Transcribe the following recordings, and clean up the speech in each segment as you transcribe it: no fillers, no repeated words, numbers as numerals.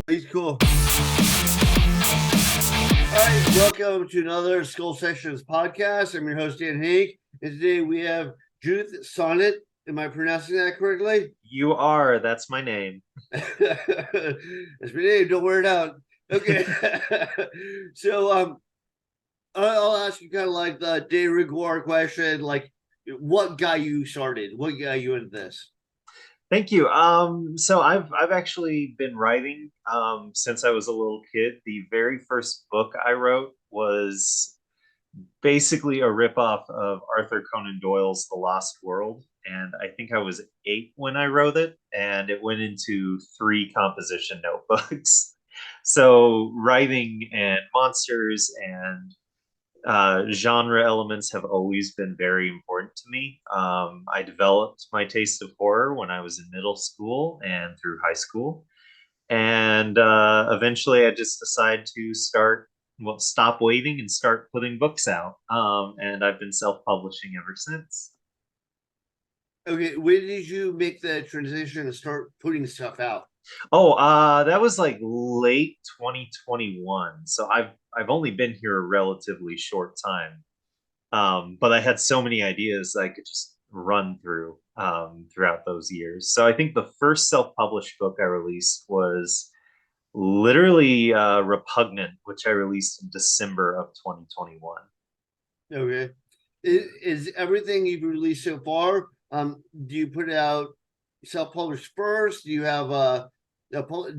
He's cool. All right, welcome to another Skull Sessions podcast. I'm your host, Dan Henk, and today we have Judith Sonnet. Am I pronouncing that correctly? You are. That's my name. That's my name. Don't wear it out. Okay. So, I'll ask you kind of like the de rigueur question, like what got you started? What got you into this? Thank you. So I've actually been writing since I was a little kid. The very first book I wrote was basically a ripoff of Arthur Conan Doyle's The Lost World, and I think I was 8 when I wrote it, and it went into 3 composition notebooks. So writing and monsters and genre elements have always been very important to me. I developed my taste of horror when I was in middle school and through high school. And eventually I just decided to stop waiting and start putting books out. And I've been self publishing ever since. Okay, when did you make the transition and start putting stuff out? Oh, that was like late 2021. So I've only been here a relatively short time. But I had so many ideas I could just run through throughout those years. So I think the first self-published book I released was literally Repugnant, which I released in December of 2021. Okay. Is everything you've released so far? Do you put it out self-published first? Do you have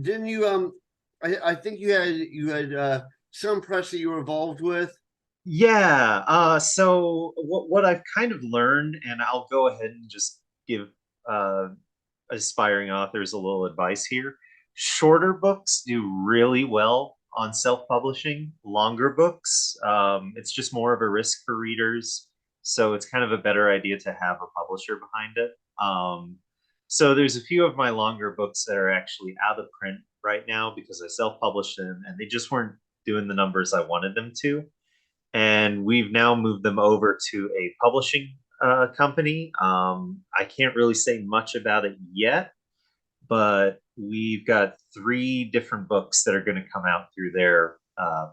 didn't you I think you had some press that you were involved with. Yeah. So what I've kind of learned, and I'll go ahead and just give uh, aspiring authors a little advice here. Shorter books do really well on self-publishing. Longer books, it's just more of a risk for readers. So it's kind of a better idea to have a publisher behind it. So there's a few of my longer books that are actually out of print right now because I self-published them and they just weren't doing the numbers I wanted them to, and we've now moved them over to a publishing company. I can't really say much about it yet, but we've got 3 different books that are going to come out through their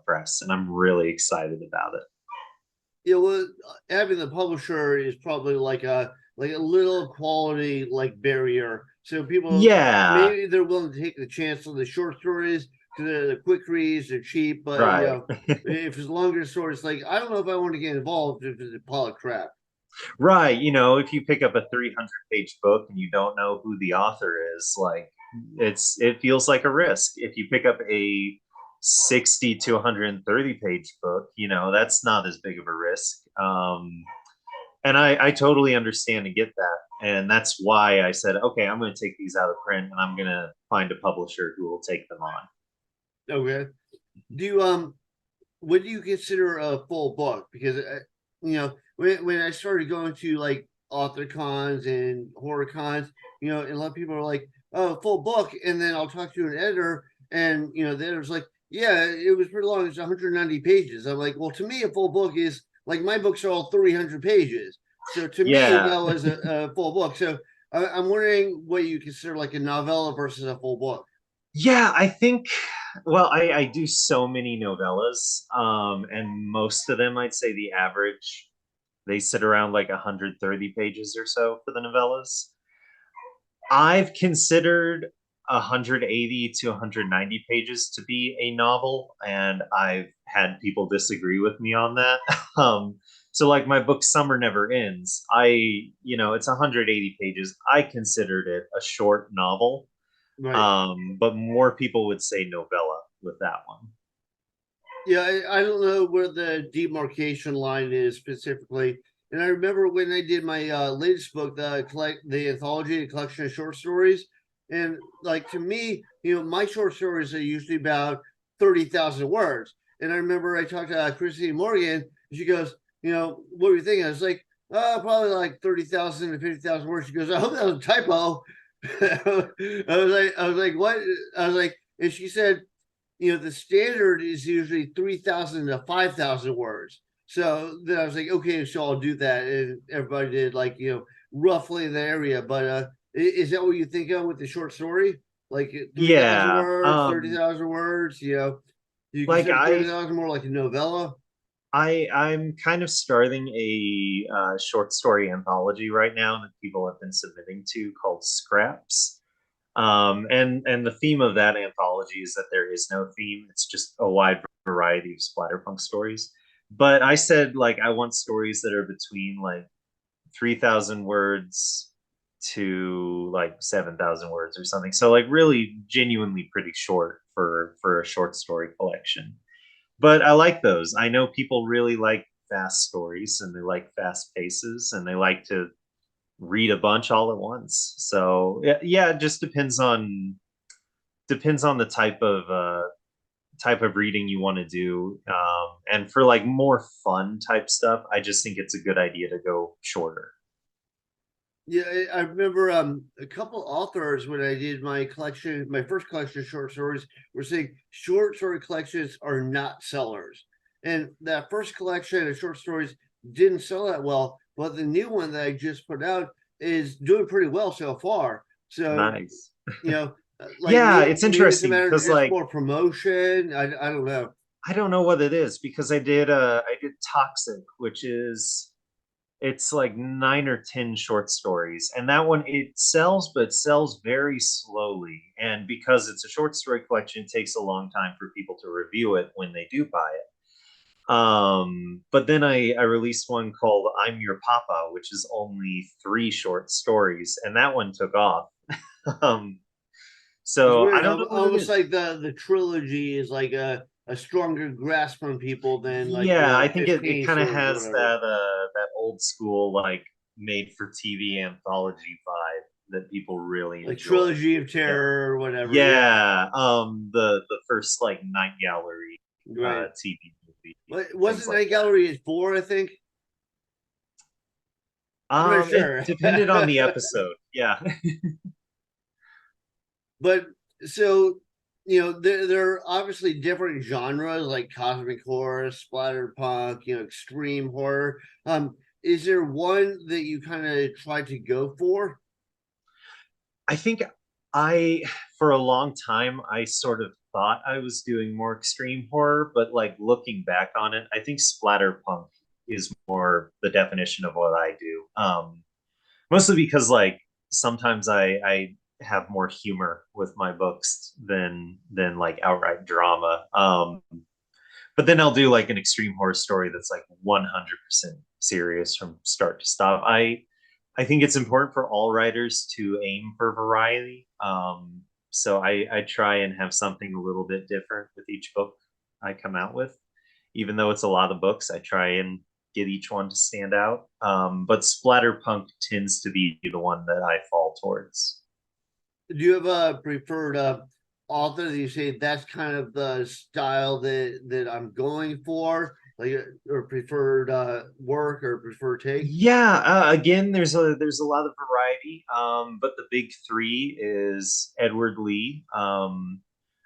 press, and I'm really excited about it. Well, having the publisher is probably like a little quality like barrier. So people Yeah, maybe they're willing to take the chance on the short stories because they're the quick reads, they're cheap, but right. if it's longer stories, like I don't know if I want to get involved if it's a pile of crap. Right. If you pick up a 300-page book and you don't know who the author is, like it feels like a risk. If you pick up a 60 to 130-page book, that's not as big of a risk. And I totally understand and get that. And that's why I said, okay, I'm going to take these out of print and I'm going to find a publisher who will take them on. Okay. Do you what do you consider a full book? Because when I started going to like author cons and horror cons, and a lot of people are like, "Oh, full book," and then I'll talk to an editor, and the editor's like, "Yeah, it was pretty long. It's 190 pages." I'm like, "Well, to me, a full book is like my books are all 300 pages, so to me, Yeah. that was a full book." So I'm wondering what you consider like a novella versus a full book. Yeah, I think, well, I do so many novellas, and most of them, I'd say the average, they sit around like 130 pages or so for the novellas. I've considered 180 to 190 pages to be a novel, and I've had people disagree with me on that. So like my book Summer Never Ends, it's 180 pages. I considered it a short novel, Right. but more people would say novella with that one. Yeah, I don't know where the demarcation line is specifically. And I remember when I did my latest book, the anthology, a collection of short stories, and like to me, my short stories are usually about 30,000 words. And I remember I talked to Christine Morgan, and she goes, what were you thinking? I was like, probably like 30,000 to 50,000 words. She goes, I hope that was a typo. I was like, what? I was like, and she said, the standard is usually 3,000 to 5,000 words. So then I was like, okay, so I'll do that. And everybody did like, roughly in the area. But is that what you think of with the short story? like 3,000 Yeah. words, 30,000 words. You Like consider 30,000 more like a novella. I'm kind of starting a short story anthology right now that people have been submitting to called Scraps. And the theme of that anthology is that there is no theme. It's just a wide variety of splatterpunk stories. But I said like I want stories that are between like 3,000 words to like 7,000 words or something. So like really genuinely pretty short for a short story collection. But I like those. I know people really like fast stories and they like fast paces and they like to read a bunch all at once. So yeah, it just depends on the type of reading you want to do. And for like more fun type stuff, I just think it's a good idea to go shorter. Yeah, I remember a couple authors when I did my collection, my first collection of short stories, were saying short story collections are not sellers. And that first collection of short stories didn't sell that well, but the new one that I just put out is doing pretty well so far. So, Nice. you know, like Yeah, maybe it's maybe it's a interesting matter of because just like more promotion. I don't know. I don't know what it is because I did Toxic, which is it's like 9 or 10 short stories, and that one it sells, but it sells very slowly. And because it's a short story collection, it takes a long time for people to review it when they do buy it. But then I released one called I'm Your Papa, which is only 3 short stories, and that one took off. um, It's so I weird. don't know what it Almost is. like the trilogy is like a stronger grasp on people than like Yeah, I the think it 15 kind of stories or has whatever. that old school like made for TV anthology vibe that people really Like enjoy. trilogy of Yeah. terror or whatever. Yeah, Yeah, the first like Night Gallery right. TV movie, But things wasn't like Night that. Gallery at 4? I think I'm not It sure. depended on the episode. Yeah. But so there are obviously different genres like cosmic horror, splatter punk, extreme horror. Is there one that you kind of try to go for? I think I, for a long time, I sort of thought I was doing more extreme horror, but like looking back on it, I think splatterpunk is more the definition of what I do. Mostly because like sometimes I have more humor with my books than like outright drama. But then I'll do like an extreme horror story that's like 100% serious from start to stop. I think it's important for all writers to aim for variety. So I try and have something a little bit different with each book I come out with. Even though it's a lot of books, I try and get each one to stand out. But splatterpunk tends to be the one that I fall towards. Do you have a preferred author that you say that's kind of the style that I'm going for, like or preferred work or preferred take? Yeah, again, there's a lot of variety. But the big three is Edward Lee,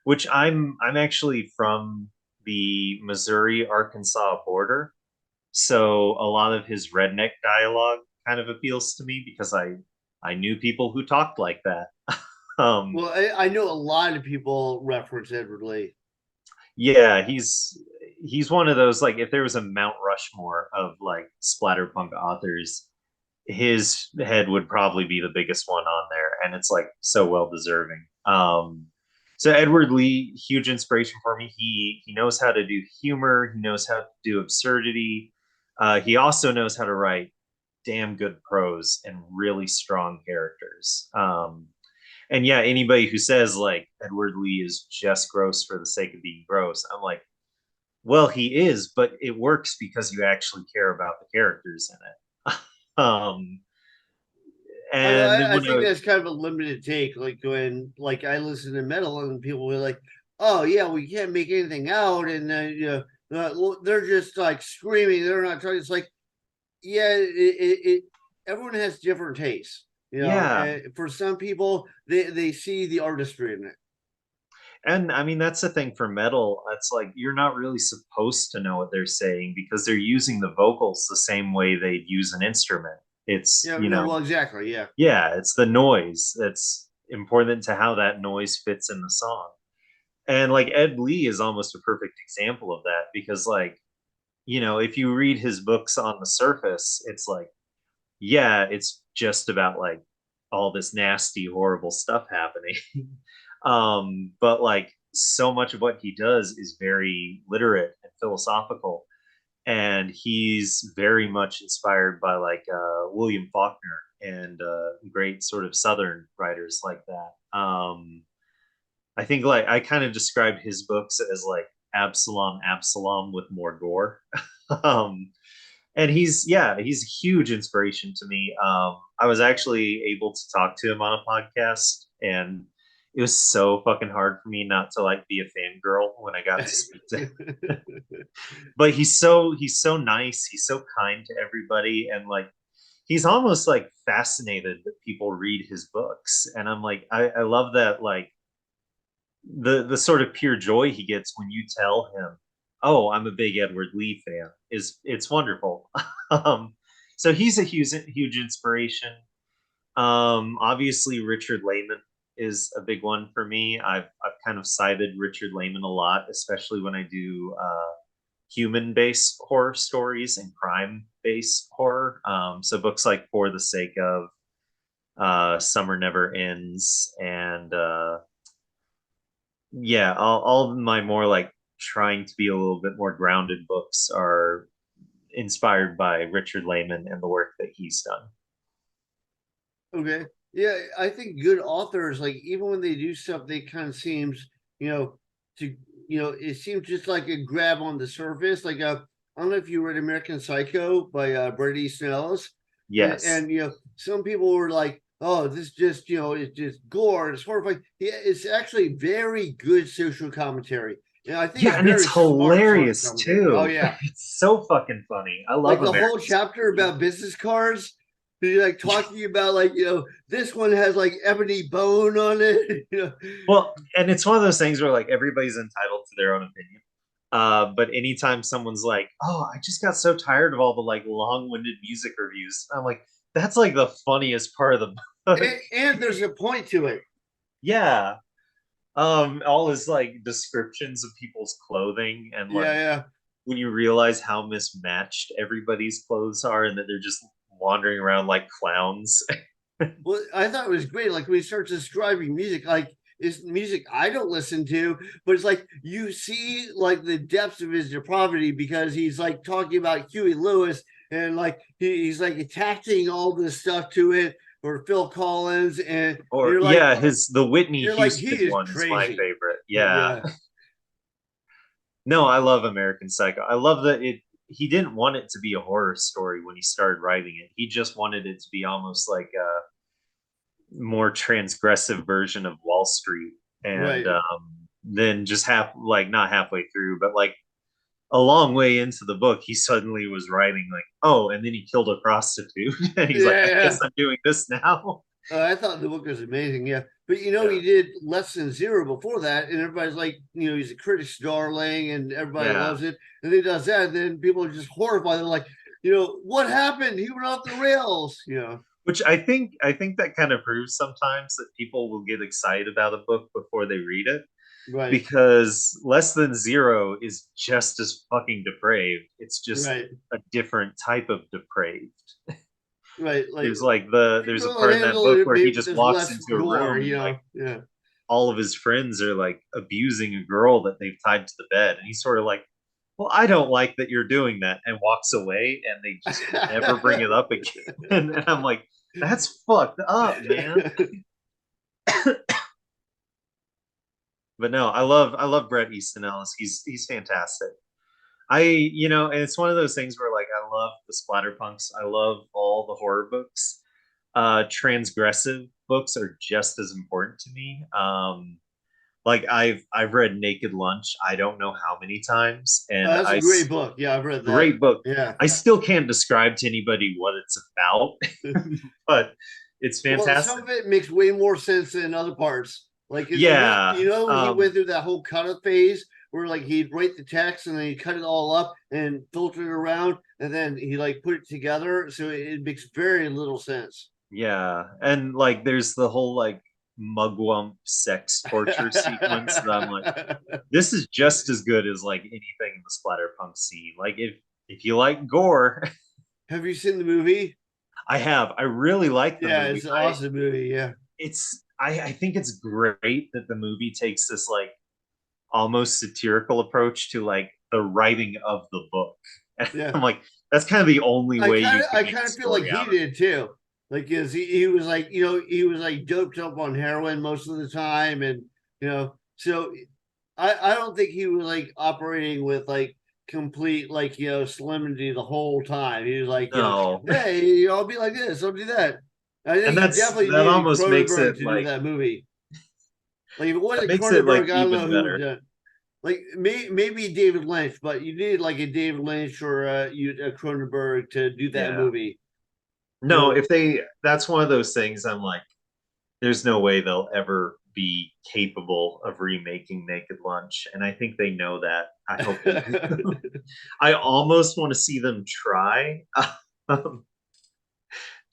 which I'm actually from the Missouri Arkansas border, so a lot of his redneck dialogue kind of appeals to me because I knew people who talked like that. um, Well, I know a lot of people reference Edward Lee. yeah, he's one of those like if there was a Mount Rushmore of like splatterpunk authors, his head would probably be the biggest one on there, and it's like so well deserving. So Edward Lee, huge inspiration for me. He knows how to do humor. He knows how to do absurdity. He also knows how to write damn good prose and really strong characters. And yeah, anybody who says like Edward Lee is just gross for the sake of being gross, I'm like, well, he is, but it works because you actually care about the characters in it. um, and then I when think that's kind of a limited take. Like when like I listen to metal and people were like, "Oh yeah, we can't make anything out," and they're just like screaming. They're not trying. It's like yeah, everyone has different tastes. yeah, And for some people, they see the artistry in it. and I mean that's the thing for metal. It's like you're not really supposed to know what they're saying because they're using the vocals the same way they'd use an instrument. It's Yeah, no, well, exactly, yeah. yeah, it's the noise. important to how that noise fits in the song. And like Ed Lee is almost a perfect example of that, because like, you know, if you read his books on the surface, it's like, yeah, it's just about like all this nasty, horrible stuff happening. But like so much of what he does is very literate and philosophical. And he's very much inspired by like William Faulkner and great sort of Southern writers like that. I think like I kind of described his books as like Absalom, Absalom with more gore. um, and he's a huge inspiration to me. I was actually able to talk to him on a podcast, and it was so fucking hard for me not to like be a fangirl when I got to speak to him. But he's so nice, he's so kind to everybody, and like he's almost like fascinated that people read his books. And I'm like, I love that, like the sort of pure joy he gets when you tell him, "Oh, I'm a big Edward Lee fan." Is It's wonderful. um, so he's a huge inspiration. Obviously, Richard Lehman is a big one for me. I've kind of cited Richard Lehman a lot, especially when I do human-based horror stories and crime-based horror. So books like For the Sake of, Summer Never Ends, and yeah, all of my more like trying to be a little bit more grounded books are inspired by Richard Lehman and the work that he's done. Okay. Yeah, I think good authors, like even when they do stuff, they kind of seems, you know, to it seems just like a grab on the surface. Like I don't know if you read American Psycho by Bret Easton Ellis, Yes. and some people were like, "Oh, this just it's just gore, it's horrifying." Yeah, it's actually very good social commentary, and I think Yeah, it's and very it's smart social hilarious commentary. Oh too. yeah, It's so fucking funny. I like love the whole American chapter Psycho. about business cards. He's like talking about like this one has like ebony bone on it. Well, and it's one of those things where like everybody's entitled to their own opinion. But anytime someone's like, "Oh, I just got so tired of all the like long-winded music reviews," I'm like, "That's like the funniest part of the book." And there's a point to it. Yeah. All his like descriptions of people's clothing, and Yeah, like yeah. when you realize how mismatched everybody's clothes are and that they're just wandering around like clowns. Well, I thought it was great. Like when he starts describing music, like it's music I don't listen to, but it's like you see like the depths of his depravity because he's like talking about Huey Lewis and like he's like attaching all this stuff to it or Phil Collins, and Or yeah, his the Whitney you're like he Houston is one is my crazy. favorite. Yeah. Yeah, No, I love American Psycho. I love that it he didn't want it to be a horror story when he started writing it. He just wanted it to be almost like a more transgressive version of Wall Street. And right. then just not halfway through, but like a long way into the book, he suddenly was writing like, "Oh, and then he killed a prostitute." And he's like, Yeah, "I guess yeah. I'm doing this now." I thought the book was amazing. Yeah, but he Yeah. did Less Than Zero before that, and everybody's like, he's a critic's darling, and everybody Yeah. loves it. And then he does that, and then people are just horrified. They're like, what happened? He went off the rails. Which I think that kind of proves sometimes that people will get excited about a book before they read it, Right, because Less Than Zero is just as fucking depraved. It's just right, a different type of depraved. right. Like There's a people will part in that handle book it where he maybe just there's walks less into a gore. room and like Yeah, all of his friends are like abusing a girl that they've tied to the bed, and he's sort of like, "Well, I don't like that you're doing that," and walks away, and they just never bring it up again. And I'm like, that's fucked up, man. But no, I love Bret Easton Ellis. He's fantastic. And it's one of those things where like I love the splatterpunks. I love all the horror books. Transgressive books are just as important to me. Like I've read Naked Lunch, I don't know how many times, and That's a great book. Yeah, I've read that. great book. Yeah. I still can't describe to anybody what it's about, but it's Well, some fantastic. of it makes way more sense than other parts. Like Yeah. he went through that whole cut up phase where like he'd write the text and then he'd cut it all up and filter it around and then he like put it together. So it makes very little sense. Yeah. And like there's the whole like mugwump sex torture sequence that I'm like, this is just as good as like anything in the splatterpunk scene. Like if you like gore, Have you seen the movie? I have. I really like the Yeah, movie. it's an awesome movie. Yeah. I think it's great that the movie takes this like almost satirical approach to like the writing of the book. And Yeah. I'm like, that's kind of the only way you I can get kind a of feel like story he out of it. did too. Like, is he was like, he was like doped up on heroin most of the time, and so I don't think he was like operating with like complete like solemnity the whole time. He was like, No. hey, I'll be like this, I'll do that. I And think he definitely that needed almost makes Cronenberg it to do like that movie. Like if it that wasn't makes it like Cronenberg, I don't know even who would better. have done it. Like maybe David Lynch, but you needed like a David Lynch or a Cronenberg to do that Yeah. movie. No, So if they that's one of those things I'm like, there's no way they'll ever be capable of remaking Naked Lunch. And I think they know that. I hope they do. I almost want to see them try um,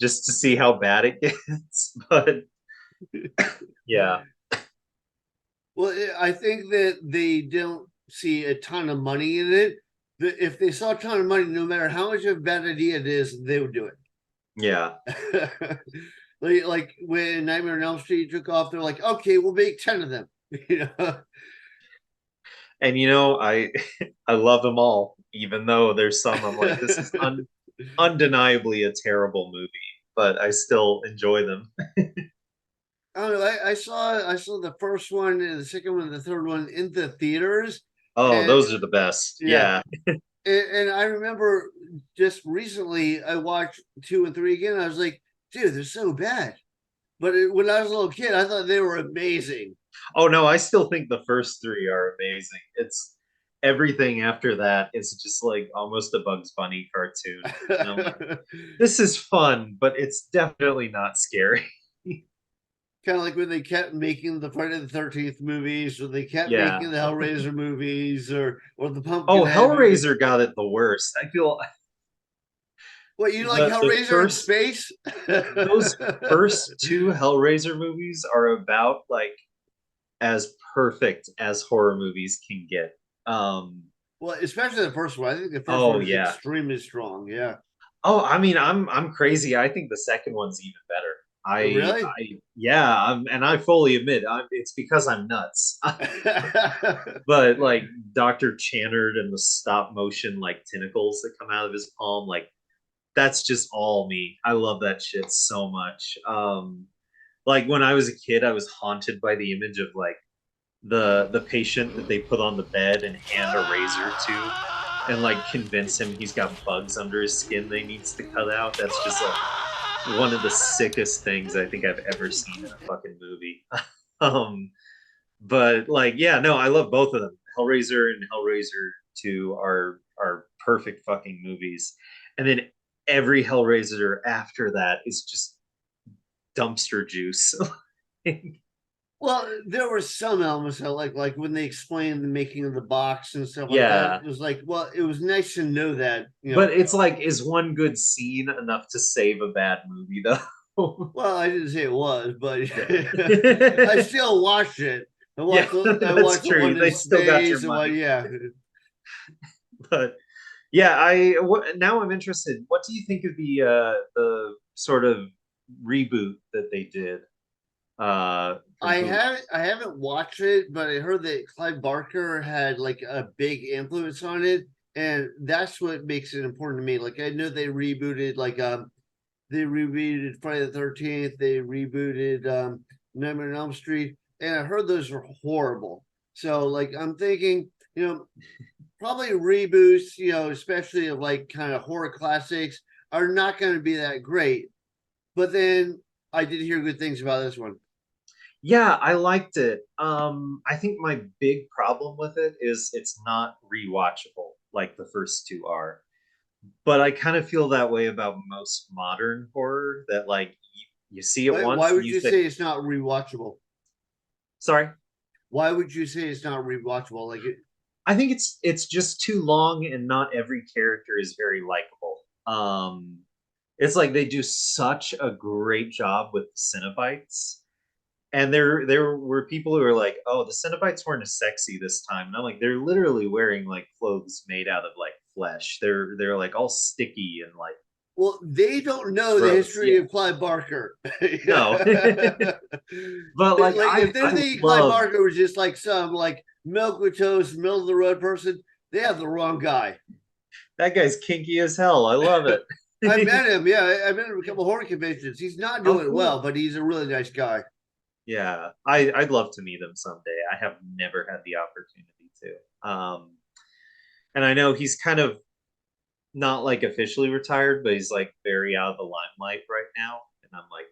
just to see how bad it gets. But yeah, well, I think that they don't see a ton of money in it. If they saw a ton of money, no matter how much of a bad idea it is, they would do yeah. it. Like when Nightmare on Elm Street took off, they're like, okay, we'll make 10 of them. you know, And I I love them all, even though there's some I'm like, this is undeniably a terrible movie, but I still enjoy them. I don't know. I saw the first one and the second one and the third one in the theaters, Oh, and those are the best. yeah, Yeah. and I remember just recently I watched two and three again. I was like, dude, they're so bad. But when I was a little kid, I thought they were amazing. Oh no, I still think the first three are amazing. It's everything after that is just like almost a Bugs Bunny cartoon. And I'm like, Kind this is fun, but it's definitely not scary. of like when they kept making the Friday the 13th movies, or they kept Yeah. making the Hellraiser movies, or the Oh, Pumpkinhead movie. Hellraiser got it the worst. I feel What, you like the Hellraiser in first space? those first two Hellraiser movies are about like as perfect as horror movies can get. Well, especially the first one. I think the first Oh one is yeah. extremely strong. Yeah. Oh, I mean, I'm crazy. I think the second one's even better. Oh, really? Yeah, and I fully admit it's because I'm nuts. But like Dr. Channard and the stop motion like tentacles that come out of his palm, like that's just all me. I love that shit so much. Like when I was a kid, I was haunted by the image of like the patient that they put on the bed and hand a razor to and like convince him he's got bugs under his skin they needs to cut out. That's just like one of the sickest things I think I've ever seen in a fucking movie. um, but like, yeah, no, I love both of them. Hellraiser and Hellraiser 2 are perfect fucking movies. And then every Hellraiser after that is just dumpster juice. Well, there were some elements I like when they explained the making of the box and stuff like that. Yeah. It was like, well, it was nice to know that, But it's like, is one good scene enough to save a bad movie though? Well, I didn't say it was, but I Yeah. still watched it. Yeah, I that's watched the true. one in They still got your space and what, money. yeah. But yeah, now I'm interested. What do you think of the sort of reboot that they did from Hulu? I haven't watched it, but I heard that Clive Barker had like a big influence on it, and that's what makes it important to me. Like I know they rebooted Friday the 13th, they rebooted Nightmare on Elm Street, and I heard those were horrible. So like I'm thinking, probably reboots, especially of like kind of horror classics, are not going to be that great. But then I did hear good things about this one. Yeah, I liked it. I think my big problem with it is it's not rewatchable like the first two are. But I kind of feel that way about most modern horror that like you see it Why once and would you you say, say it's not rewatchable? sorry. Why would you say it's not rewatchable? Like it, I think it's just too long and not every character is very likable. It's like they do such a great job with Cenobites, And there were people who were like, "Oh, the Cenobites weren't as sexy this time." And I'm like, they're literally wearing like clothes made out of like flesh. They're like all sticky and like Well, they don't know the gross. history Yeah, of Clive Barker. no, Like but like if they're I thinking Clive love Barker was just like some like milk with toast, middle of the road person, they have the wrong guy. that guy's kinky as hell. I love it. I met him. Yeah, I met him at a couple horror conventions. He's not Oh, doing well, cool. but he's a really nice guy. Yeah, I'd love to meet him someday. I have never had the opportunity to. And I know he's kind of not like officially retired, but he's like very out of the limelight right now. And I'm like,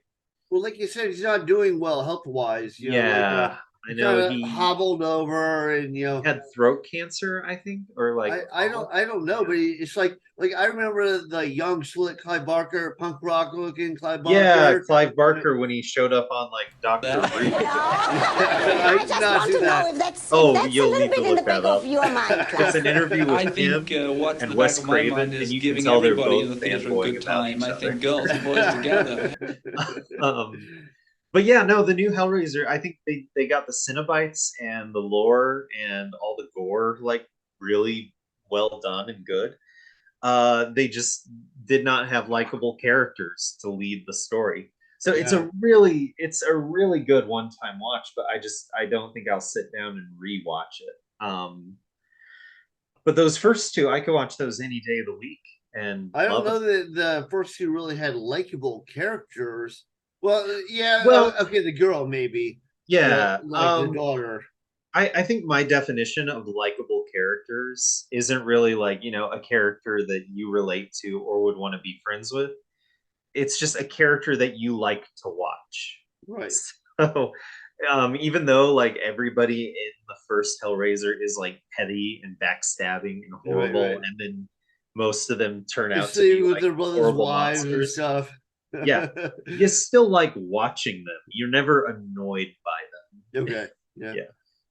Well, like you said, he's not doing well health wise. yeah, I He know kind of he hobbled over, and had throat cancer, I think, or like I don't know, but it's like I remember the young slick Clive Barker, punk rock looking Clive yeah, Barker. Clive Barker when he showed up on like Doctor That. Revue. I I did just not want see to know that. if that's Oh, a you'll little need to bit in the look back that of up. your mind, It's an Cluster. interview I with think him what's in and the back Wes of my Craven, mind and is you can giving tell they're everybody in both the theater a fanboying good about time. each I other. think girls and boys together. um, but yeah, no, the new Hellraiser, I think they got the Cenobites and the lore and all the gore like really well done and good. They just did not have likable characters to lead the story. So Yeah. it's a really good one time watch, but I don't think I'll sit down and rewatch it. But those first two, I could watch those any day of the week and I don't love know them. that the first two really had likable characters. Well, yeah, Well, okay, the girl maybe, yeah. like the daughter. I think my definition of likable characters isn't really like, a character that you relate to or would want to be friends with. It's just a character that you like to watch. Right, So, even though like everybody in the first Hellraiser is like petty and backstabbing and right, horrible, right. and then most of them turn out to be Sleeping with like their brother's horrible wives and monsters. stuff. Yeah, you still like watching them. You're never annoyed by them. Okay, yeah. Yeah,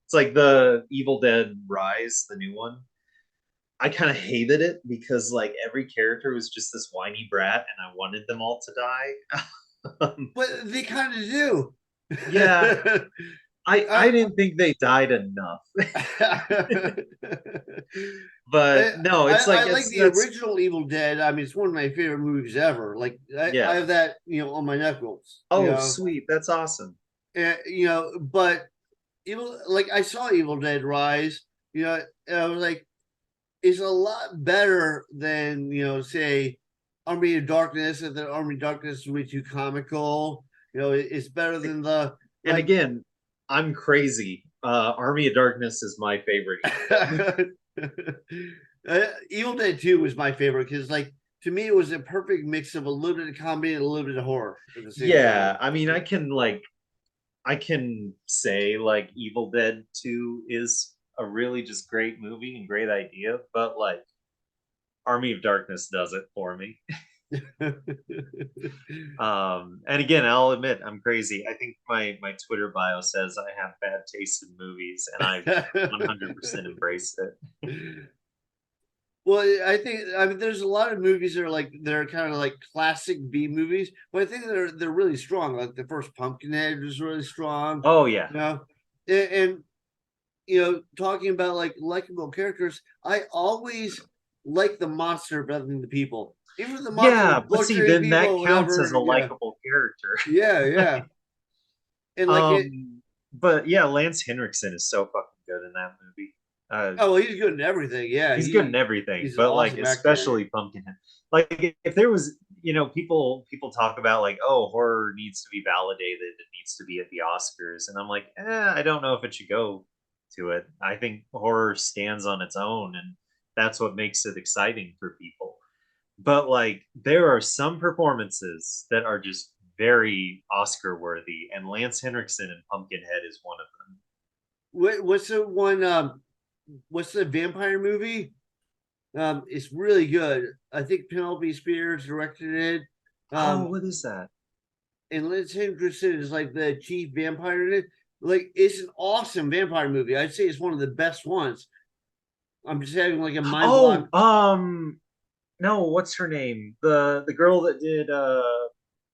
it's like the Evil Dead Rise, the new one. I kind of hated it because like every character was just this whiny brat, and I wanted them all to die. But they kind of do. Yeah, I I, didn't think they died enough, I, but no, it's like I like the that's original Evil Dead. I mean, it's one of my favorite movies ever. Like I yeah. have that, on my knuckles. Oh, sweet, that's awesome. But evil, like I saw Evil Dead Rise. And I was like, it's a lot better than say Army of Darkness. If the Army of Darkness is way too comical, it's better than the And like. again, I'm crazy. Army of Darkness is my favorite. Evil Dead 2 was my favorite because, like, to me, it was a perfect mix of a little bit of comedy and a little bit of horror at the same Yeah, time. I mean, I can say like Evil Dead 2 is a really just great movie and great idea, but like Army of Darkness does it for me. And again, I'll admit I'm crazy. I think my Twitter bio says I have bad taste in movies, and I 100% embraced it. Well, I mean there's a lot of movies that are like they're kind of like classic B movies, but I think they're really strong. Like the first Pumpkinhead was really strong, Oh yeah, you know, and talking about like likable characters, I always like the monster better than the people. Even if the monster yeah, was but see, butchering then that people or counts as whatever, a yeah, likable character. yeah, and like it. But yeah, Lance Henriksen is so fucking good in that movie. Oh, well, he's good in everything. Yeah, He's good in everything, he's an but like awesome actor. especially Pumpkinhead. Like if there was, people talk about like, oh, horror needs to be validated, it needs to be at the Oscars, and I'm like, I don't know if it should go to it. I think horror stands on its own, and that's what makes it exciting for people. But like, there are some performances that are just very Oscar worthy, and Lance Henriksen in Pumpkinhead is one of them. What's the one? What's the vampire movie? It's really good. I think Penelope Spears directed it. Oh, Um, what is that? and Lance Henriksen is like the chief vampire in it. Like it's an awesome vampire movie. I'd say it's one of the best ones. I'm just having like a mind block. Oh, no, what's her name? The girl that did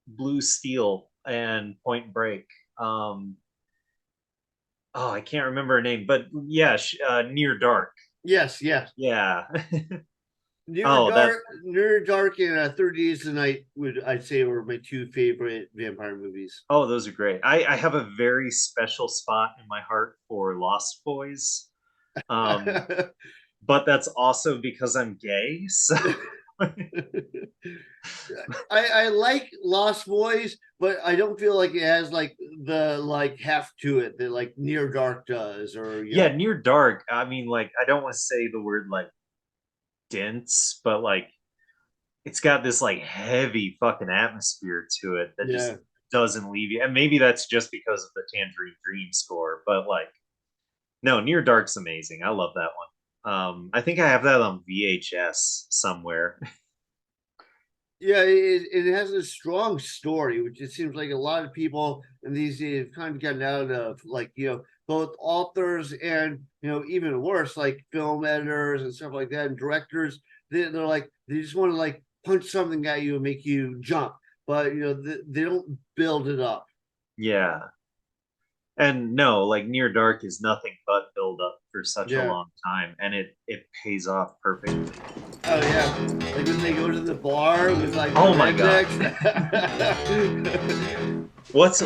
Blue Steel and Point Break. Um, oh, I can't remember her name, but yeah, Near Dark. Yes, yes. Yeah. Near Oh, that. Dark, Near Dark, and 30 Days a Night would I'd say were my two favorite vampire movies. Oh, those are great. I have a very special spot in my heart for Lost Boys. Um, but that's also because I'm gay. So I like Lost Boys, but I don't feel like it has like the like heft to it that like Near Dark does, or you yeah, know. Near Dark. I mean, like, I don't want to say the word like dense, but like it's got this like heavy fucking atmosphere to it that Yeah. just doesn't leave you. And maybe that's just because of the Tangerine Dream score, but like no, Near Dark's amazing. I love that one. I think I have that on VHS somewhere. Yeah, it has a strong story, which it seems like a lot of people in these days have kind of gotten out of, like, you know, both authors and, you know, even worse, like film editors and stuff like that, and directors. They're like, they just want to like punch something at you and make you jump, but, you know, they don't build it up. Yeah. And no, like Near Dark is nothing but build up for such a Yeah. long time, and it pays off perfectly. Oh, yeah. Like when they go to the bar with like the Oh my god. rednecks. What's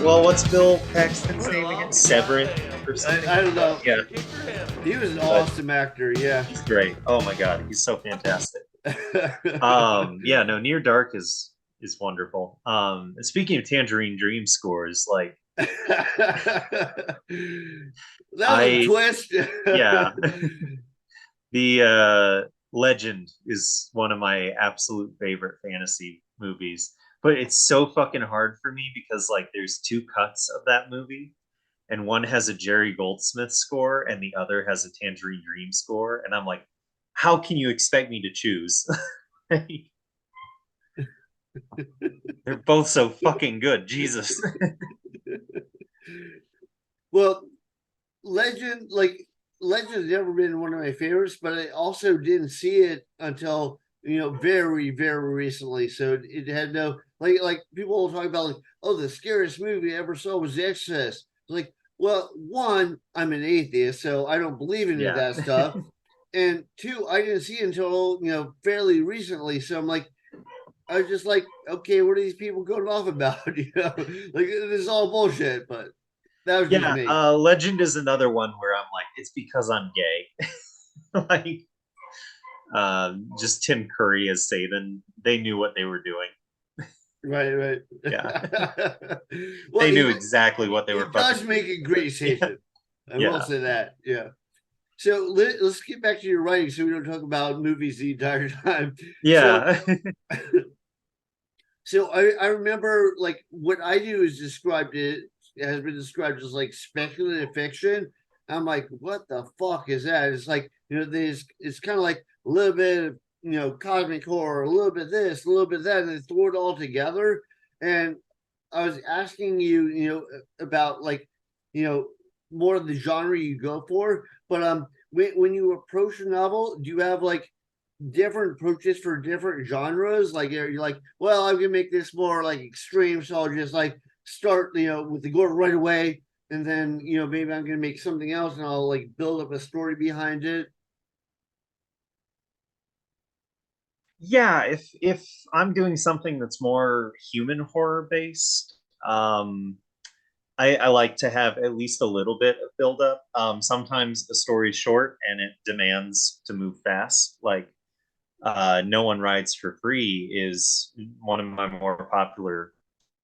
Bill Paxton's name again? Severant or something? I don't know. Yeah, He was an but awesome actor. Yeah. he's great. Oh my god, he's so fantastic. Yeah, no, Near Dark is wonderful. Speaking of Tangerine Dream scores, like That was a I twist. yeah, the Legend is one of my absolute favorite fantasy movies. But it's so fucking hard for me because like there's two cuts of that movie, and one has a Jerry Goldsmith score and the other has a Tangerine Dream score, and I'm like, how can you expect me to choose? They're both so fucking good. Jesus. Well, Legend, like Legend's never been one of my favorites, but I also didn't see it until, you know, very, very recently. So it had no like people will talk about like, oh, the scariest movie I ever saw was The Exorcist. Like, well, one, I'm an atheist, so I don't believe in any of Yeah. that stuff. And two, I didn't see it until, you know, fairly recently. So I'm like, I was just like, okay, what are these people going off about? You know, like this is all bullshit. But that was just Yeah, me. Legend is another one where I'm like, it's because I'm gay. Like, just Tim Curry as Satan, they knew what they were doing. Right, right. Yeah, Well, they knew exactly what they he were fucking does make doing. a great Yeah, Satan. I will yeah, say that. Yeah. So let's get back to your writing, so we don't talk about movies the entire time. So, yeah. I remember like what I do is described it has been described as like speculative fiction. I'm like, what the fuck is that? It's like, you know, there's it's kind of like a little bit of, you know, cosmic horror, a little bit this, a little bit that, and they throw it all together. And I was asking you, you know, about like, you know, more of the genre you go for. But when you approach a novel, do you have like different approaches for different genres? Like you're like, well, I'm gonna make this more like extreme, so I'll just like start, you know, with the gore right away, and then, you know, maybe I'm gonna make something else, and I'll like build up a story behind it. Yeah, if I'm doing something that's more human horror based, I like to have at least a little bit of build up. Sometimes the story's short and it demands to move fast. Like No One Rides for Free is one of my more popular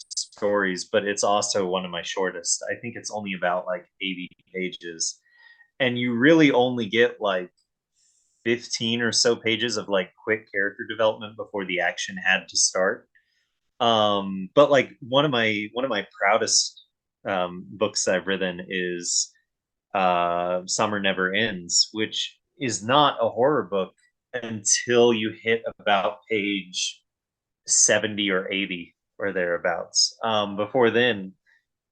stories, but it's also one of my shortest. I think it's only about like 80 pages. And you really only get like 15 or so pages of like quick character development before the action had to start. But like one of my proudest books I've written is Summer Never Ends, which is not a horror book until you hit about page 70 or 80 or thereabouts. Before then,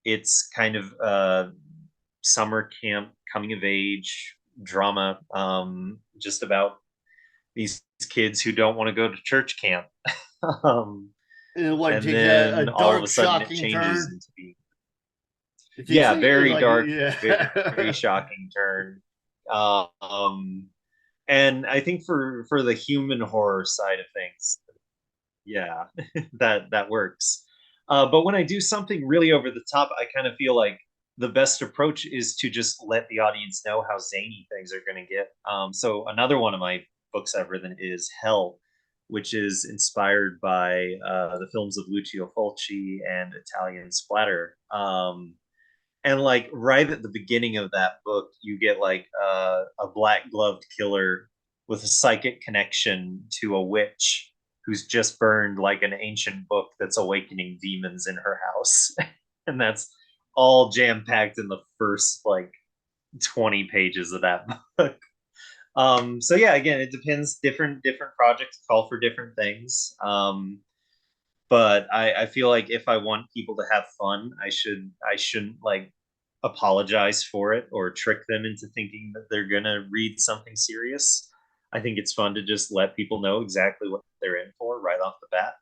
it's kind of summer camp coming of age drama, just about these kids who don't want to go to church camp. um, And what, it and takes a then all of a dark, sudden it shocking changes turn. into being It takes Yeah, a very like dark, very yeah. shocking turn. Um, and I think for the human horror side of things, yeah, that works. But when I do something really over the top, I kind of feel like the best approach is to just let the audience know how zany things are going to get. So another one of my books I've written is Hell, which is inspired by the films of Lucio Fulci and Italian splatter. And like right at the beginning of that book, you get like a black gloved killer with a psychic connection to a witch who's just burned like an ancient book that's awakening demons in her house. And that's all jam packed in the first like 20 pages of that book. So yeah, again, it depends. Different projects call for different things. But I feel like if I want people to have fun, I shouldn't like apologize for it or trick them into thinking that they're gonna read something serious. I think it's fun to just let people know exactly what they're in for right off the bat.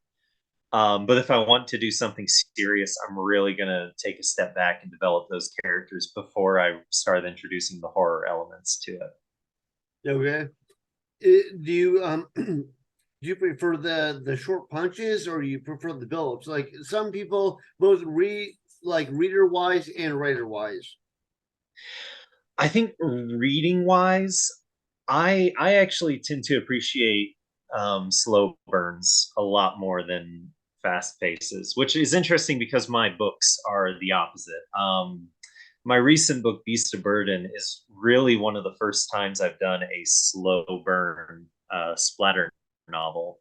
But if I want to do something serious, I'm really gonna take a step back and develop those characters before I start introducing the horror elements to it. Okay. Do you do you prefer the short punches or you prefer the build-ups? Like some people both read like reader wise and writer wise. I think reading wise, I actually tend to appreciate slow burns a lot more than fast paces, which is interesting because my books are the opposite. My recent book, Beast of Burden, is really one of the first times I've done a slow burn splatter novel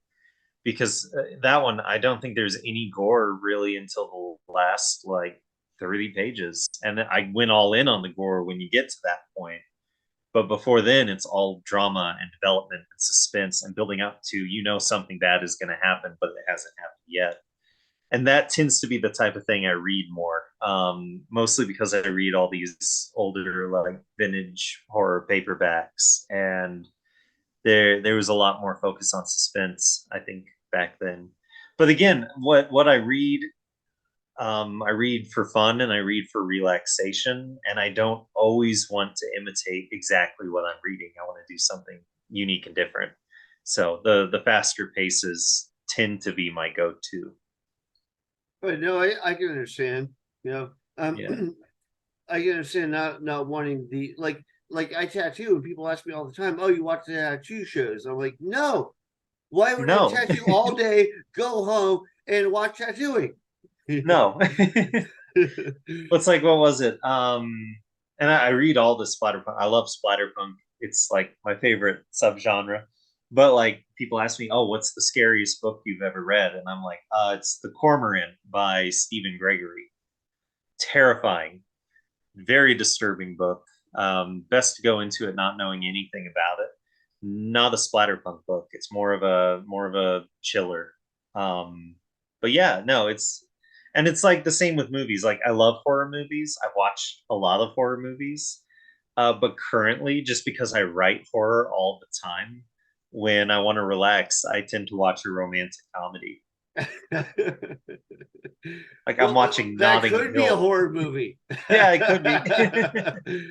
because that one I don't think there's any gore really until the last like 30 pages, and I went all in on the gore when you get to that point. But before then, it's all drama and development and suspense and building up to something bad is going to happen, but it hasn't happened yet. And that tends to be the type of thing I read more, mostly because I read all these older like vintage horror paperbacks, and there was a lot more focus on suspense, I think, back then. But again, what I read for fun and I read for relaxation, and I don't always want to imitate exactly what I'm reading. I want to do something unique and different. So the faster paces tend to be my go-to. But no, I can understand. You know, Yeah. I can understand not wanting the like I tattoo and people ask me all the time, "Oh, you watch the tattoo shows?" I'm like, "No, why would I No. tattoo all day, go home, and watch tattooing?" No. What's like what was it? And I read all the splatterpunk. I love splatterpunk. It's like my favorite subgenre. But like people ask me, "Oh, what's the scariest book you've ever read?" And I'm like, "It's The Cormorant by Stephen Gregory." Terrifying, very disturbing book. Best to go into it not knowing anything about it. Not a splatterpunk book. It's more of a chiller. Um, but yeah, no, it's like the same with movies. Like I love horror movies. I've watched a lot of horror movies. But currently, just because I write horror all the time, when I want to relax, I tend to watch a romantic comedy. Like I'm Well, watching that Notting could be a Hill. horror movie. Yeah, it could be.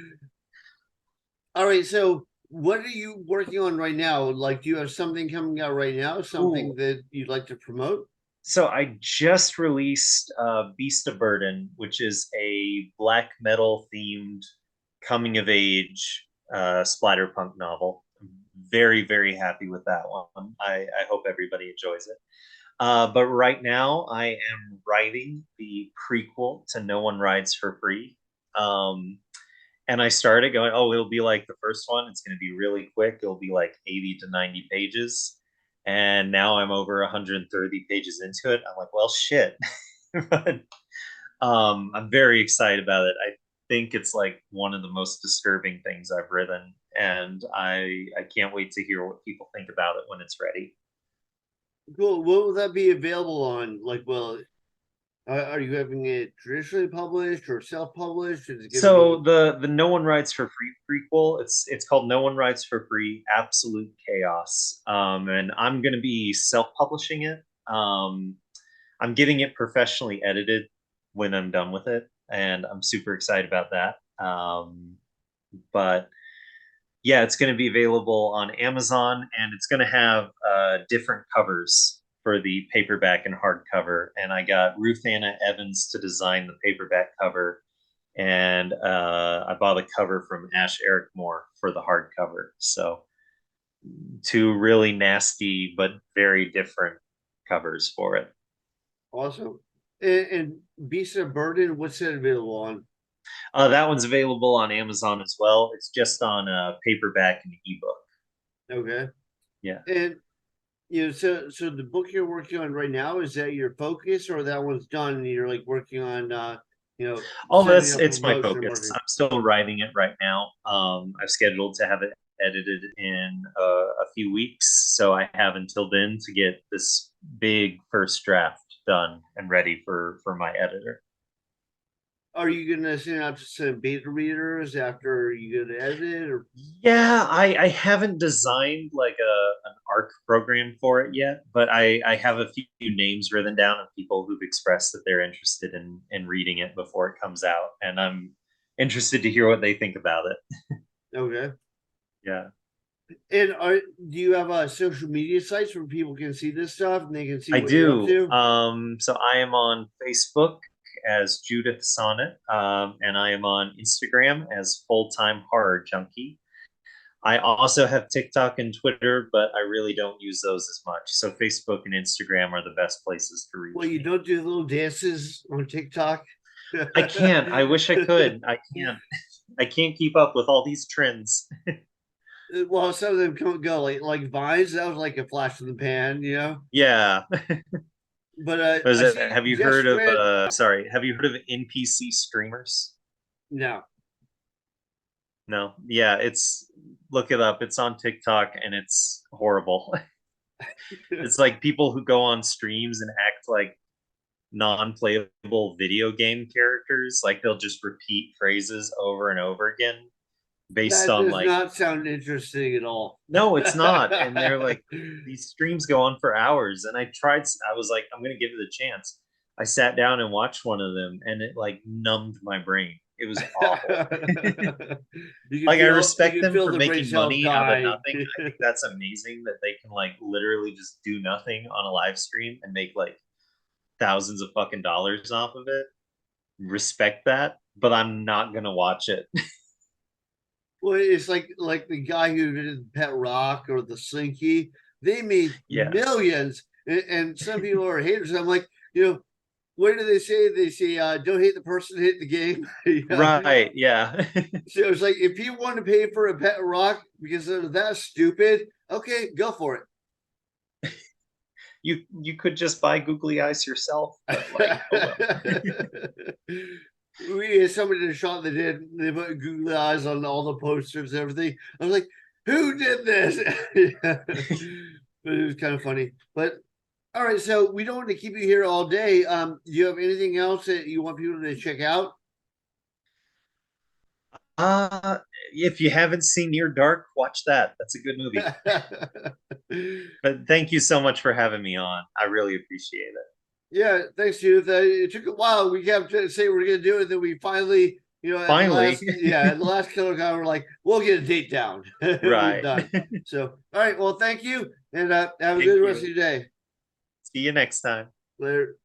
All right, so what are you working on right now? Like, do you have something coming out right now? Ooh, Something that you'd like to promote? so I just released Beast of Burden, which is a black metal themed coming of age splatterpunk novel. I'm very, very happy with that one. I hope everybody enjoys it. But right now, I am writing the prequel to No One Rides for Free. Um, and I started going, oh, it'll be like the first one. It's going to be really quick. It'll be like 80 to 90 pages. And now I'm over 130 pages into it. I'm like, well, shit. But I'm very excited about it. I think it's like one of the most disturbing things I've written. And I can't wait to hear what people think about it when it's ready. Cool. What will that be available on? Like, well, are you having it traditionally published or self-published? Is it going to So be the No One Rides for Free prequel, it's called No One Rides for Free: Absolute Chaos, and I'm going to be self-publishing it. I'm getting it professionally edited when I'm done with it, and I'm super excited about that. But yeah, it's going to be available on Amazon, and it's going to have different covers for the paperback and hardcover. And I got Ruth Anna Evans to design the paperback cover, and I bought a cover from Ash Eric Moore for the hardcover. So two really nasty but very different covers for it. Awesome. And Beast of Burden, what's that available on? That one's available on Amazon as well. It's just on paperback and ebook. Okay. Yeah. And so the book you're working on right now, is that your focus, or that one's done and you're like working on Oh, setting up it's my promotion and focus. marketing? I'm still writing it right now. I've scheduled to have it edited in a few weeks, so I have until then to get this big first draft done and ready for my editor. Are you gonna send it out to some beta readers after you get it edited, or Yeah, I haven't designed like an ARC program for it yet, but I have a few names written down of people who've expressed that they're interested in reading it before it comes out, and I'm interested to hear what they think about it. okay? Yeah. And do you have social media sites where people can see this stuff and they can see I what you're up do. to? So I am on Facebook as Judith Sonnet, and I am on Instagram as Full Time Horror Junkie. I also have TikTok and Twitter, but I really don't use those as much. So Facebook and Instagram are the best places to reach Well, you me. don't do little dances on TikTok. I can't. I wish I could. I can't. I can't keep up with all these trends. Well, some of them come go like Vines. That was like a flash in the pan. Yeah. But Was I it, see have you just heard of read. sorry, have you heard of NPC streamers? No. No. Yeah, it's look it up. It's on TikTok and it's horrible. It's like people who go on streams and act like non-playable video game characters. Like they'll just repeat phrases over and over again based That on does like, not sound interesting at all. no, it's not. And they're like, these streams go on for hours. And I was like, I'm gonna give it a chance. I sat down and watched one of them and it like numbed my brain. It was awful. Like I You respect can them feel for the brain making cells money out of die. nothing. I think that's amazing that they can like literally just do nothing on a live stream and make like thousands of fucking dollars off of it. Respect that, but I'm not gonna watch it. Well, it's like the guy who did Pet Rock or the Slinky. They made Yeah. millions, and some people are haters. I'm like, what do they say? They say, "Don't hate the person, hate the game." Right. Yeah. So it's like if you want to pay for a Pet Rock because they're that stupid, okay, go for it. You could just buy googly eyes yourself, but like, oh well. We had somebody in the shop that they put googly eyes on all the posters and everything. I was like, who did this? But it was kind of funny. But all right, so we don't want to keep you here all day. Do you have anything else that you want people to check out? Uh, if you haven't seen Near Dark, watch that. That's a good movie. But thank you so much for having me on. I really appreciate it. Yeah, thanks, Judith. It took a while. We kept to say we're going to do it, then we finally, Finally. at the last Killer Con, we're like, we'll get a date down. We're Right. done. So, all right. Well, thank you, and have a Thank good rest you. of your day. See you next time. Later.